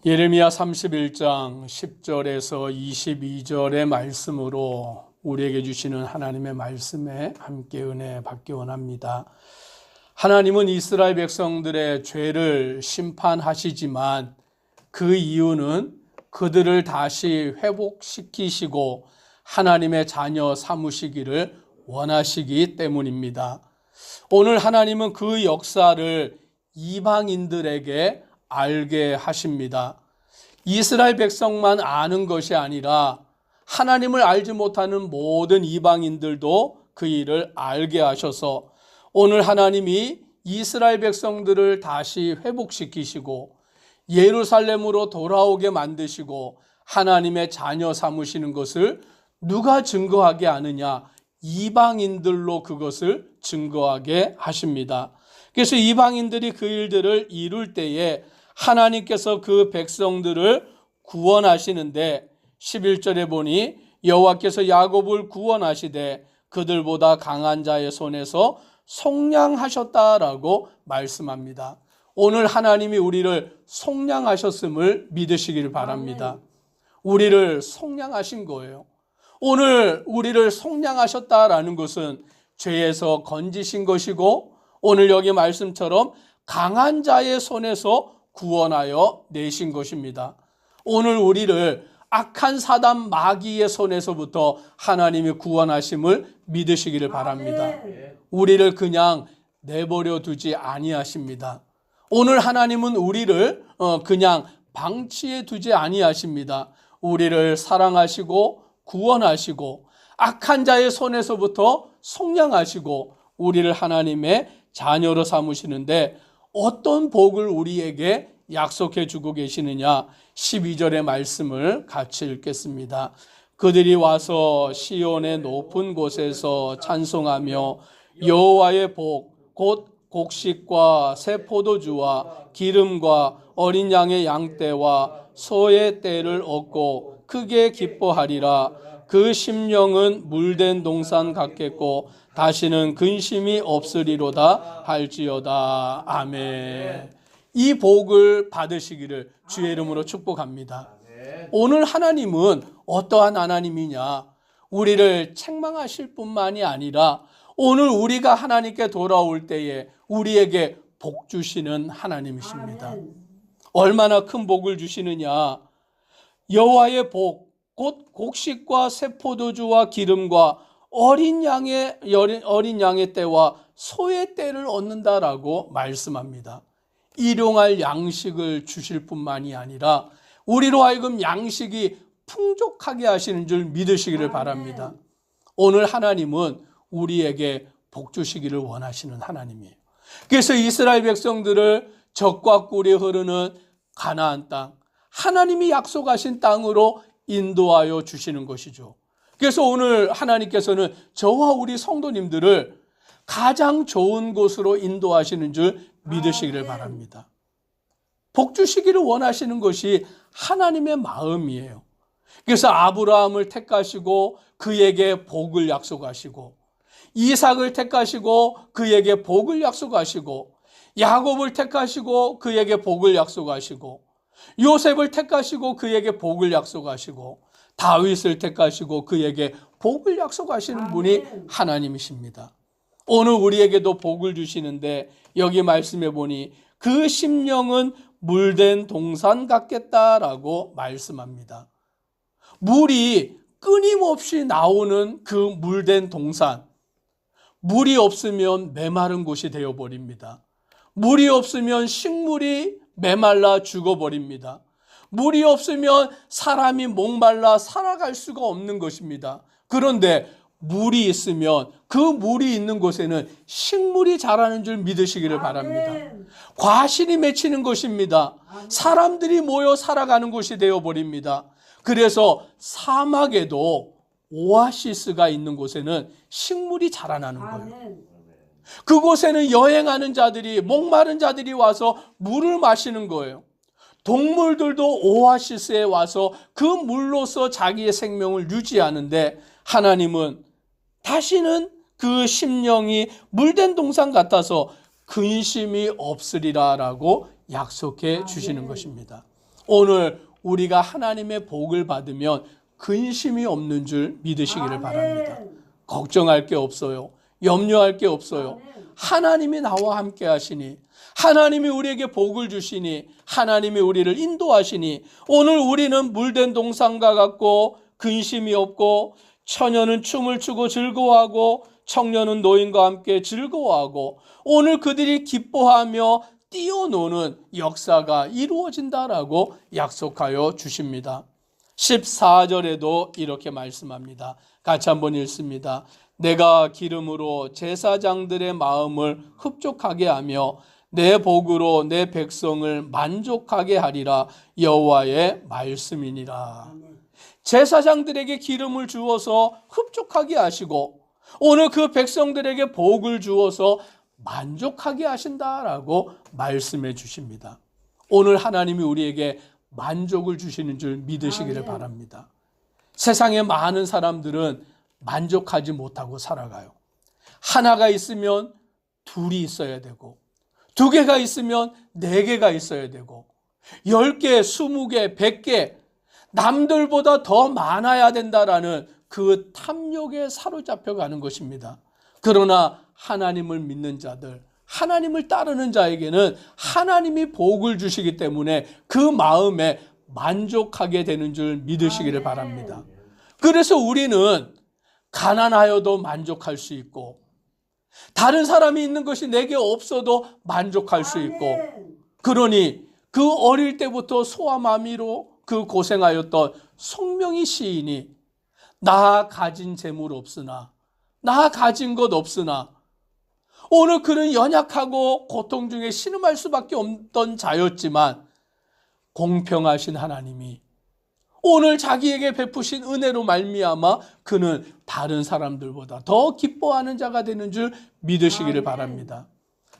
예레미야 31장 10절에서 22절의 말씀으로 우리에게 주시는 하나님의 말씀에 함께 은혜 받기 원합니다. 하나님은 이스라엘 백성들의 죄를 심판하시지만 그 이유는 그들을 다시 회복시키시고 하나님의 자녀 삼으시기를 원하시기 때문입니다. 오늘 하나님은 그 역사를 이방인들에게 알게 하십니다. 이스라엘 백성만 아는 것이 아니라 하나님을 알지 못하는 모든 이방인들도 그 일을 알게 하셔서 오늘 하나님이 이스라엘 백성들을 다시 회복시키시고 예루살렘으로 돌아오게 만드시고 하나님의 자녀 삼으시는 것을 누가 증거하게 하느냐? 이방인들로 그것을 증거하게 하십니다. 그래서 이방인들이 그 일들을 이룰 때에 하나님께서 그 백성들을 구원하시는데 11절에 보니 여호와께서 야곱을 구원하시되 그들보다 강한 자의 손에서 속량하셨다라고 말씀합니다. 오늘 하나님이 우리를 속량하셨음을 믿으시길 바랍니다. 우리를 속량하신 거예요. 오늘 우리를 속량하셨다라는 것은 죄에서 건지신 것이고 오늘 여기 말씀처럼 강한 자의 손에서 구원하여 내신 것입니다. 오늘 우리를 악한 사단 마귀의 손에서부터 하나님이 구원하심을 믿으시기를 바랍니다. 우리를 그냥 내버려 두지 아니하십니다. 오늘 하나님은 우리를 그냥 방치해 두지 아니하십니다. 우리를 사랑하시고 구원하시고 악한 자의 손에서부터 속량하시고 우리를 하나님의 자녀로 삼으시는데 어떤 복을 우리에게 약속해 주고 계시느냐? 12절의 말씀을 같이 읽겠습니다. 그들이 와서 시온의 높은 곳에서 찬송하며 여호와의 복, 곧 곡식과 새 포도주와 기름과 어린 양의 양떼와 소의 떼를 얻고 크게 기뻐하리라. 그 심령은 물된 동산 같겠고 다시는 근심이 없으리로다 할지어다. 아멘. 이 복을 받으시기를 주의 이름으로 축복합니다. 오늘 하나님은 어떠한 하나님이냐? 우리를 책망하실 뿐만이 아니라 오늘 우리가 하나님께 돌아올 때에 우리에게 복 주시는 하나님이십니다. 얼마나 큰 복을 주시느냐? 여호와의 복, 곧 곡식과 새 포도주와 기름과 어린 양의 떼와 소의 떼를 얻는다라고 말씀합니다. 일용할 양식을 주실 뿐만이 아니라 우리로 하여금 양식이 풍족하게 하시는 줄 믿으시기를 바랍니다. 오늘 하나님은 우리에게 복 주시기를 원하시는 하나님이에요. 그래서 이스라엘 백성들을 젖과 꿀이 흐르는 가나안 땅, 하나님이 약속하신 땅으로 인도하여 주시는 것이죠. 그래서 오늘 하나님께서는 저와 우리 성도님들을 가장 좋은 곳으로 인도하시는 줄 믿으시기를 바랍니다. 복 주시기를 원하시는 것이 하나님의 마음이에요. 그래서 아브라함을 택하시고 그에게 복을 약속하시고 이삭을 택하시고 그에게 복을 약속하시고 야곱을 택하시고 그에게 복을 약속하시고 요셉을 택하시고 그에게 복을 약속하시고 다윗을 택하시고 그에게 복을 약속하시는 분이 하나님이십니다. 오늘 우리에게도 복을 주시는데 여기 말씀해 보니 그 심령은 물된 동산 같겠다라고 말씀합니다. 물이 끊임없이 나오는 그 물된 동산, 물이 없으면 메마른 곳이 되어버립니다. 물이 없으면 식물이 메말라 죽어버립니다. 물이 없으면 사람이 목말라 살아갈 수가 없는 것입니다. 그런데 물이 있으면 그 물이 있는 곳에는 식물이 자라는 줄 믿으시기를 바랍니다. 과실이 맺히는 것입니다. 사람들이 모여 살아가는 곳이 되어버립니다. 그래서 사막에도 오아시스가 있는 곳에는 식물이 자라나는 거예요. 그곳에는 여행하는 자들이, 목마른 자들이 와서 물을 마시는 거예요. 동물들도 오아시스에 와서 그 물로서 자기의 생명을 유지하는데 하나님은 다시는 그 심령이 물된 동산 같아서 근심이 없으리라라고 약속해 주시는 것입니다. 오늘 우리가 하나님의 복을 받으면 근심이 없는 줄 믿으시기를 바랍니다. 걱정할 게 없어요. 염려할 게 없어요. 하나님이 나와 함께 하시니, 하나님이 우리에게 복을 주시니, 하나님이 우리를 인도하시니, 오늘 우리는 물된 동산과 같고 근심이 없고, 처녀는 춤을 추고 즐거워하고 청년은 노인과 함께 즐거워하고, 오늘 그들이 기뻐하며 뛰어노는 역사가 이루어진다라고 약속하여 주십니다. 14절에도 이렇게 말씀합니다. 같이 한번 읽습니다. 내가 기름으로 제사장들의 마음을 흡족하게 하며 내 복으로 내 백성을 만족하게 하리라. 여호와의 말씀이니라. 제사장들에게 기름을 주어서 흡족하게 하시고 오늘 그 백성들에게 복을 주어서 만족하게 하신다라고 말씀해 주십니다. 오늘 하나님이 우리에게 만족을 주시는 줄 믿으시기를 바랍니다. 세상에 많은 사람들은 만족하지 못하고 살아가요. 하나가 있으면 둘이 있어야 되고, 두 개가 있으면 네 개가 있어야 되고, 10개, 20개, 100개, 남들보다 더 많아야 된다라는 그 탐욕에 사로잡혀 가는 것입니다. 그러나 하나님을 믿는 자들, 하나님을 따르는 자에게는 하나님이 복을 주시기 때문에 그 마음에 만족하게 되는 줄 믿으시기를 바랍니다. 그래서 우리는 가난하여도 만족할 수 있고, 다른 사람이 있는 것이 내게 없어도 만족할 수 있고, 그러니 그 어릴 때부터 소아마미로 그 고생하였던 송명희 시인이 나 가진 재물 없으나, 나 가진 것 없으나, 오늘 그는 연약하고 고통 중에 신음할 수밖에 없던 자였지만 공평하신 하나님이 오늘 자기에게 베푸신 은혜로 말미암아 그는 다른 사람들보다 더 기뻐하는 자가 되는 줄 믿으시기를 바랍니다.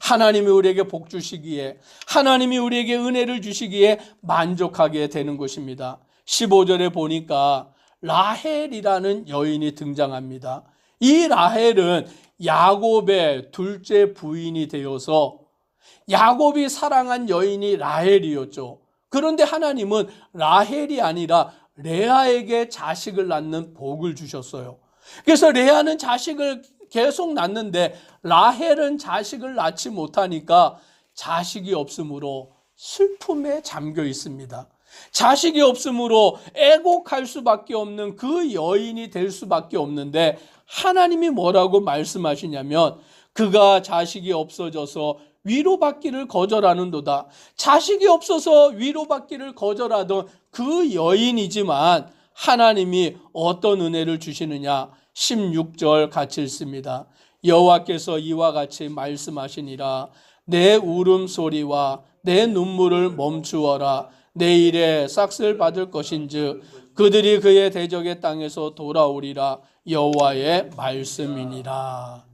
하나님이 우리에게 복 주시기에, 하나님이 우리에게 은혜를 주시기에 만족하게 되는 것입니다. 15절에 보니까 라헬이라는 여인이 등장합니다. 이 라헬은 야곱의 둘째 부인이 되어서 야곱이 사랑한 여인이 라헬이었죠. 그런데 하나님은 라헬이 아니라 레아에게 자식을 낳는 복을 주셨어요. 그래서 레아는 자식을 계속 낳는데 라헬은 자식을 낳지 못하니까 자식이 없으므로 슬픔에 잠겨 있습니다. 자식이 없으므로 애곡할 수밖에 없는 그 여인이 될 수밖에 없는데, 하나님이 뭐라고 말씀하시냐면 그가 자식이 없어져서 위로받기를 거절하는도다. 자식이 없어서 위로받기를 거절하던 그 여인이지만 하나님이 어떤 은혜를 주시느냐. 16절 같이 읽습니다. 여호와께서 이와 같이 말씀하시니라. 내 울음소리와 내 눈물을 멈추어라. 내일에 싹쓸 받을 것인즉 그들이 그의 대적의 땅에서 돌아오리라. 여호와의 말씀이니라.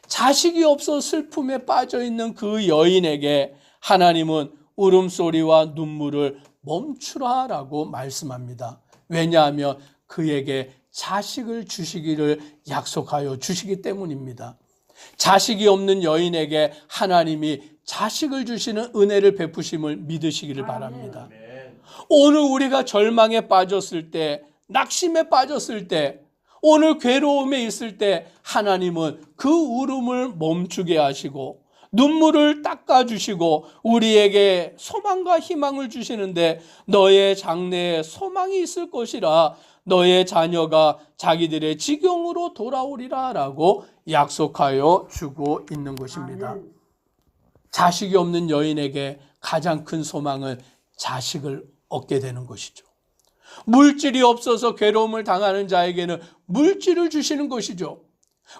자식이 없어 슬픔에 빠져있는 그 여인에게 하나님은 울음소리와 눈물을 멈추라라고 말씀합니다. 왜냐하면 그에게 자식을 주시기를 약속하여 주시기 때문입니다. 자식이 없는 여인에게 하나님이 자식을 주시는 은혜를 베푸심을 믿으시기를 바랍니다. 오늘 우리가 절망에 빠졌을 때, 낙심에 빠졌을 때, 오늘 괴로움에 있을 때 하나님은 그 울음을 멈추게 하시고 눈물을 닦아주시고 우리에게 소망과 희망을 주시는데, 너의 장래에 소망이 있을 것이라. 너의 자녀가 자기들의 지경으로 돌아오리라 라고 약속하여 주고 있는 것입니다. 자식이 없는 여인에게 가장 큰 소망은 자식을 얻게 되는 것이죠. 물질이 없어서 괴로움을 당하는 자에게는 물질을 주시는 것이죠.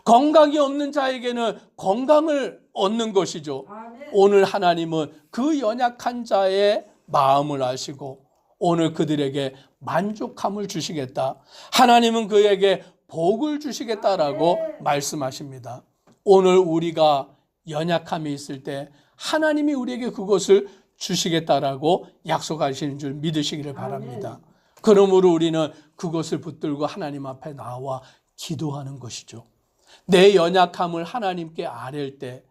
건강이 없는 자에게는 건강을 얻는 것이죠. 오늘 하나님은 그 연약한 자의 마음을 아시고 오늘 그들에게 만족함을 주시겠다. 하나님은 그에게 복을 주시겠다라고 말씀하십니다. 오늘 우리가 연약함이 있을 때 하나님이 우리에게 그것을 주시겠다라고 약속하시는 줄 믿으시기를 바랍니다. 그러므로 우리는 그것을 붙들고 하나님 앞에 나와 기도하는 것이죠. 내 연약함을 하나님께 아랠 때,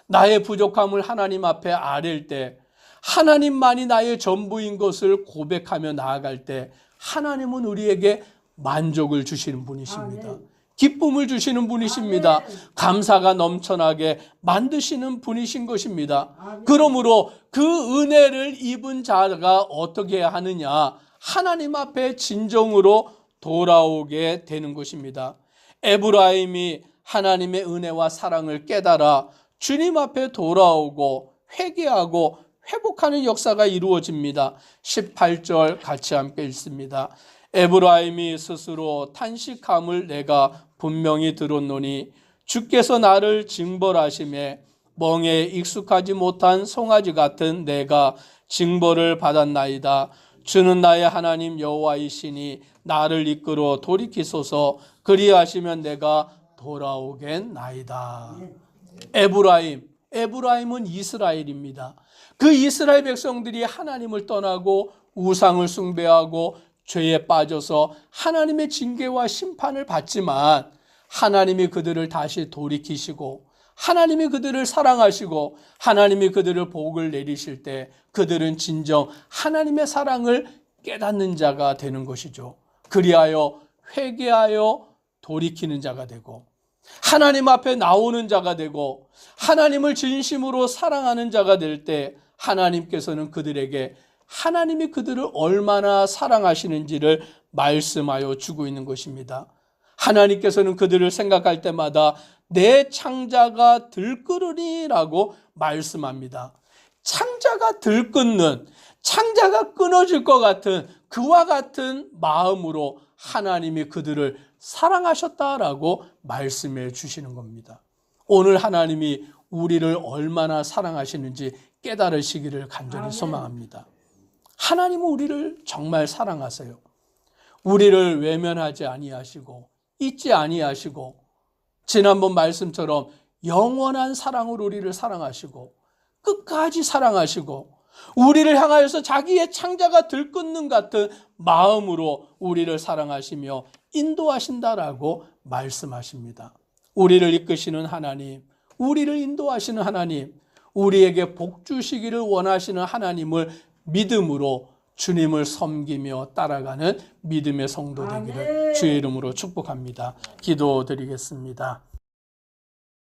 나의 부족함을 하나님 앞에 아랠 때 하나님만이 나의 전부인 것을 고백하며 나아갈 때 하나님은 우리에게 만족을 주시는 분이십니다. 아멘. 기쁨을 주시는 분이십니다. 아멘. 감사가 넘쳐나게 만드시는 분이신 것입니다. 아멘. 그러므로 그 은혜를 입은 자가 어떻게 해야 하느냐? 하나님 앞에 진정으로 돌아오게 되는 것입니다. 에브라임이 하나님의 은혜와 사랑을 깨달아 주님 앞에 돌아오고 회개하고 회복하는 역사가 이루어집니다. 18절 같이 함께 읽습니다. 에브라임이 스스로 탄식함을 내가 분명히 들었노니 주께서 나를 징벌하심에 멍에 익숙하지 못한 송아지 같은 내가 징벌을 받았나이다. 주는 나의 하나님 여호와이시니 나를 이끌어 돌이키소서. 그리하시면 내가 돌아오겠나이다. 에브라임은 이스라엘입니다. 그 이스라엘 백성들이 하나님을 떠나고 우상을 숭배하고 죄에 빠져서 하나님의 징계와 심판을 받지만 하나님이 그들을 다시 돌이키시고 하나님이 그들을 사랑하시고 하나님이 그들을 복을 내리실 때 그들은 진정 하나님의 사랑을 깨닫는 자가 되는 것이죠. 그리하여 회개하여 돌이키는 자가 되고 하나님 앞에 나오는 자가 되고 하나님을 진심으로 사랑하는 자가 될 때 하나님께서는 그들에게 하나님이 그들을 얼마나 사랑하시는지를 말씀하여 주고 있는 것입니다. 하나님께서는 그들을 생각할 때마다 내 창자가 들끓으리라고 말씀합니다. 창자가 들끓는, 창자가 끊어질 것 같은 그와 같은 마음으로 하나님이 그들을 사랑하셨다라고 말씀해 주시는 겁니다. 오늘 하나님이 우리를 얼마나 사랑하시는지 깨달으시기를 간절히 소망합니다. 하나님은 우리를 정말 사랑하세요. 우리를 외면하지 아니하시고 잊지 아니하시고 지난번 말씀처럼 영원한 사랑으로 우리를 사랑하시고 끝까지 사랑하시고 우리를 향하여서 자기의 창자가 들끓는 같은 마음으로 우리를 사랑하시며 인도하신다라고 말씀하십니다. 우리를 이끄시는 하나님, 우리를 인도하시는 하나님, 우리에게 복 주시기를 원하시는 하나님을 믿음으로 주님을 섬기며 따라가는 믿음의 성도 되기를 주의 이름으로 축복합니다. 기도드리겠습니다.